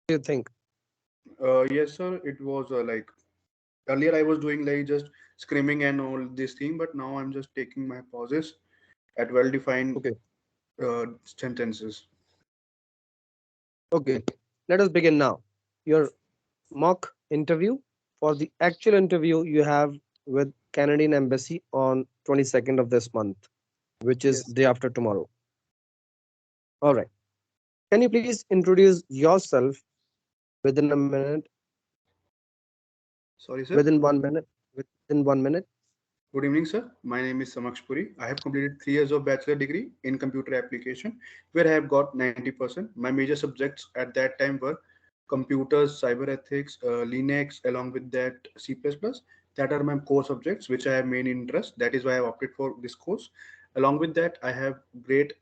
do you think? Yes, sir. It was like earlier I was doing like just screaming and all this thing, but now I'm just taking my pauses at well-defined Okay. sentences. Okay. Let us begin now. Your mock interview. For the actual interview you have with Canadian Embassy on 22nd of this month, which is Yes. day after tomorrow. All right. Can you please introduce yourself within a minute, Sorry, sir. within 1 minute, within 1 minute? Good evening, sir. My name is Samaksh Puri. I have completed 3 years of bachelor degree in computer application, where I have got 90%. My major subjects at that time were computers, cyber ethics, Linux, along with that C++. That are my core subjects, which I have main interest. That is why I have opted for this course. Along with that, I have great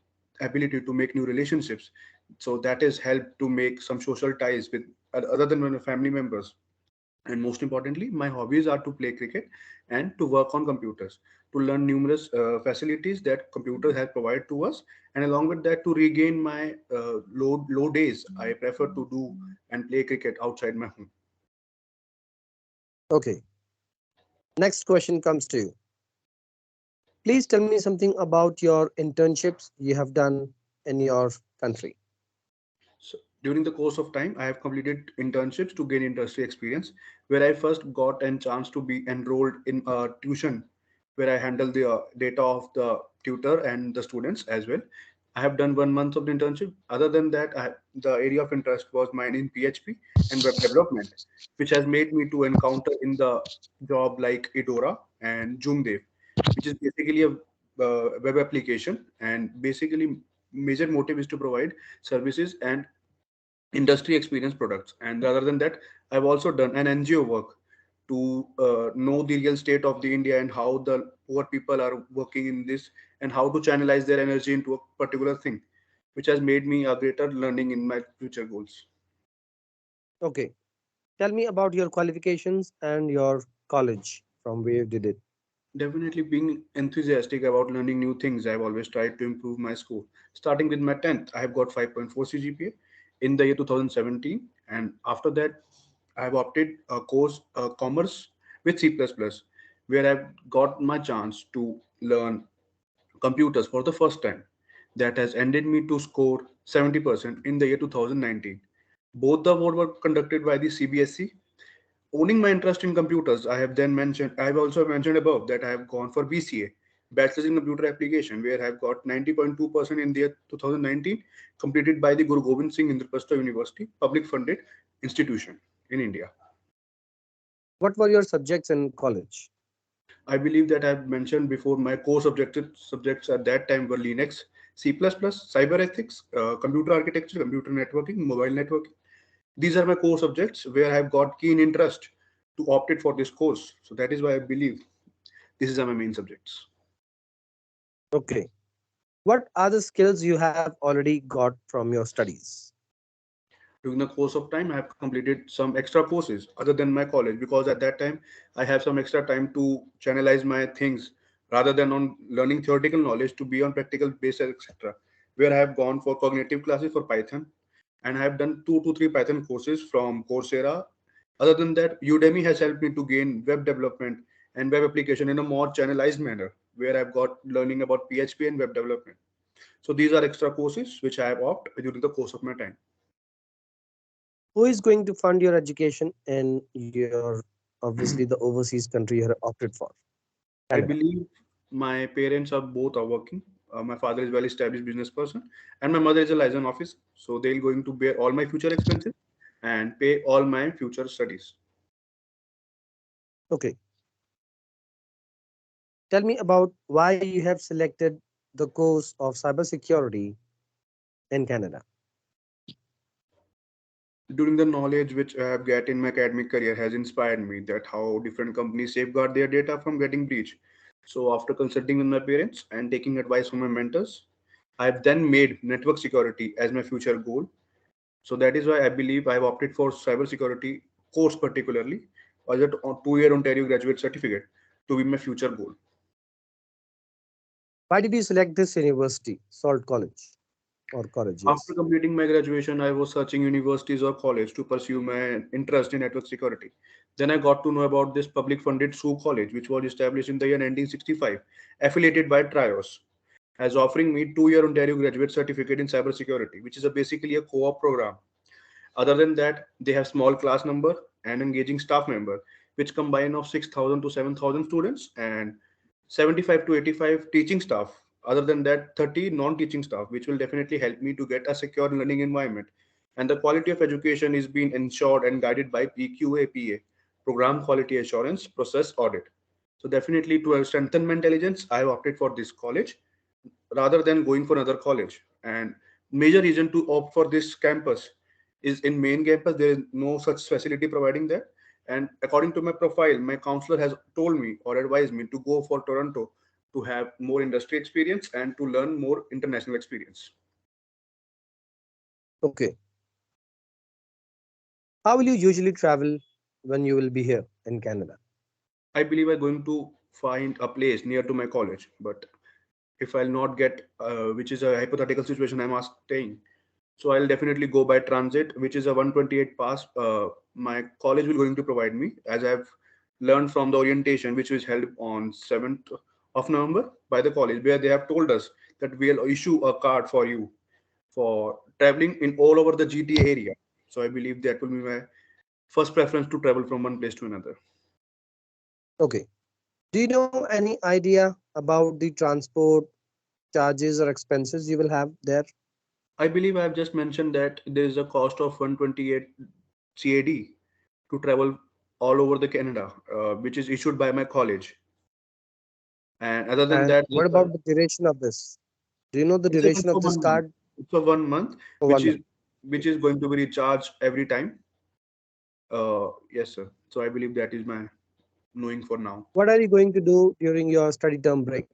ability to make new relationships. So that has helped to make some social ties with other than my family members. And most importantly, my hobbies are to play cricket and to work on computers, to learn numerous facilities that computers have provided to us. And along with that, to regain my low days, I prefer to do and play cricket outside my home. Okay. Next question comes to you. Please tell me something about your internships you have done in your country. So during the course of time, I have completed internships to gain industry experience, where I first got a chance to be enrolled in a tuition, where I handle the data of the tutor and the students as well. I have done 1 month of the internship. Other than that, the area of interest was mine in PHP and web development, which has made me to encounter in the job like Edora and Joomdev, which is basically a web application, and basically major motive is to provide services and industry experience products. And other than that, I've also done an NGO work to know the real state of the India and how the poor people are working in this and how to channelize their energy into a particular thing, which has made me a greater learning in my future goals. Okay. Tell me about your qualifications and your college from where you did it. Definitely being enthusiastic about learning new things, I've always tried to improve my score. Starting with my 10th, I have got 5.4 CGPA in the year 2017. And after that, I have opted a course, commerce with C++, where I've got my chance to learn computers for the first time. That has ended me to score 70% in the year 2019. Both the awards were conducted by the CBSE. Owning my interest in computers, I have also mentioned above that I have gone for BCA, Bachelor's in Computer Application, where I have got 90.2% in the year 2019, completed by the Guru Gobind Singh Indraprastha University, public funded institution in India. What were your subjects in college? I believe that I've mentioned before my core subjects at that time were Linux, C++, cyber ethics, computer architecture, computer networking, mobile networking. These are my core subjects where I've got keen interest to opt it for this course. So that is why I believe these are my main subjects. Okay. What are the skills you have already got from your studies? During the course of time, I have completed some extra courses other than my college, because at that time I have some extra time to channelize my things rather than on learning theoretical knowledge to be on practical basis, etc. Where I have gone for cognitive classes for Python, and I have done 2 to 3 Python courses from Coursera. Other than that, Udemy has helped me to gain web development and web application in a more channelized manner, where I've got learning about PHP and web development. So these are extra courses which I have opted during the course of my time. Who is going to fund your education in your, obviously, the overseas country you have opted for? I Canada. believe my parents are both are working. My father is well established business person, and my mother is a liaison officer. So they're going to bear all my future expenses and pay all my future studies. Okay. Tell me about why you have selected the course of cybersecurity in Canada. During the knowledge which I have get in my academic career has inspired me that how different companies safeguard their data from getting breached. So after consulting with my parents and taking advice from my mentors, I've then made network security as my future goal. So that is why I believe I've opted for cybersecurity course particularly as a 2 year Ontario graduate certificate to be my future goal. Why did you select this university, Salt College? or college. After Yes. completing my graduation, I was searching universities or college to pursue my interest in network security. Then I got to know about this public funded SU college, which was established in the year 1965, affiliated by Trios, as offering me 2-year Ontario graduate certificate in cybersecurity, which is basically a co-op program. Other than that, they have small class number and engaging staff member, which combine of 6,000 to 7,000 students and 75 to 85 teaching staff. Other than that, 30 non-teaching staff, which will definitely help me to get a secure learning environment. And the quality of education is being ensured and guided by PQAPA, Program Quality Assurance Process Audit. So definitely to strengthen my intelligence, I have opted for this college rather than going for another college. And major reason to opt for this campus is in main campus there is no such facility providing that. And according to my profile, my counselor has told me or advised me to go for Toronto to have more industry experience and to learn more international experience. Okay. How will you usually travel when you will be here in Canada? I believe I'm going to find a place near to my college, but if I'll not get, which is a hypothetical situation I'm staying, so I'll definitely go by transit, which is a 128 pass. My college will going to provide me, as I've learned from the orientation, which was held on 7th of November by the college, where they have told us that we'll issue a card for you for traveling in all over the GTA area. So I believe that will be my first preference to travel from one place to another. Okay. Do you know any idea about the transport charges or expenses you will have there? I believe I have just mentioned that there is a cost of 128 CAD to travel all over the Canada, which is issued by my college. And other than And that, what about the duration of this? Do you know the it's a duration of for this 1 month. card? It's for 1 month, For which one is month. which Okay. is going to be recharged every time. Yes, sir. So I believe that is my knowing for now. What are you going to do during your study term break?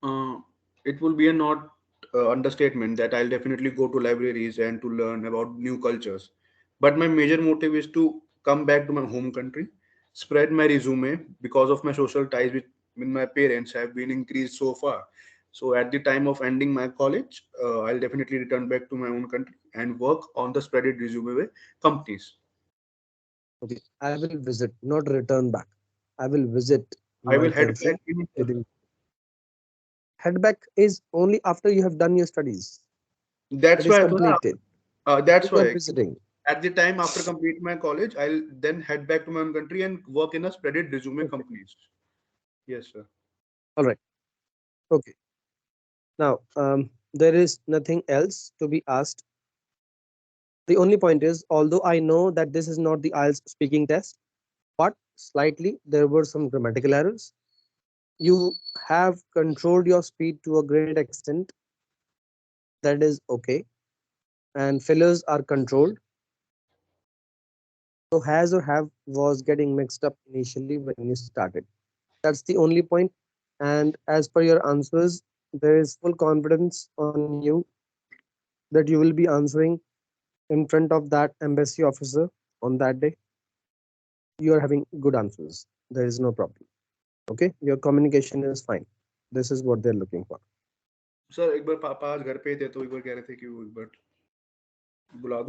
Uh, it will be a not understatement that I'll definitely go to libraries and to learn about new cultures. But my major motive is to come back to my home country, spread my resume because of my social ties with my parents have been increased so far. So at the time of ending my college, I'll definitely return back to my own country and work on the spreaded resume with companies. Okay. I will visit, not return back. I will visit I my will head back country in. during head back is only after you have done your studies. That's It is why. completed. That's Not why. visiting. At the time after completing my college, I'll then head back to my own country and work in a spreaded resume Okay. companies. Yes, sir. All right. Okay. Now, there is nothing else to be asked. The only point is, although I know that this is not the IELTS speaking test, but slightly there were some grammatical errors. You have controlled your speed to a great extent. That is okay. And fillers are controlled. So has or have was getting mixed up initially when you started. That's the only point. And as per your answers, there is full confidence on you that you will be answering in front of that embassy officer on that day. You are having good answers. There is no problem. Okay, your communication is fine. This is what they're looking for. Sir एक बार पापा आज घर पे थे तो एक बार कह रहे थे कि वो एक बार बुला दूं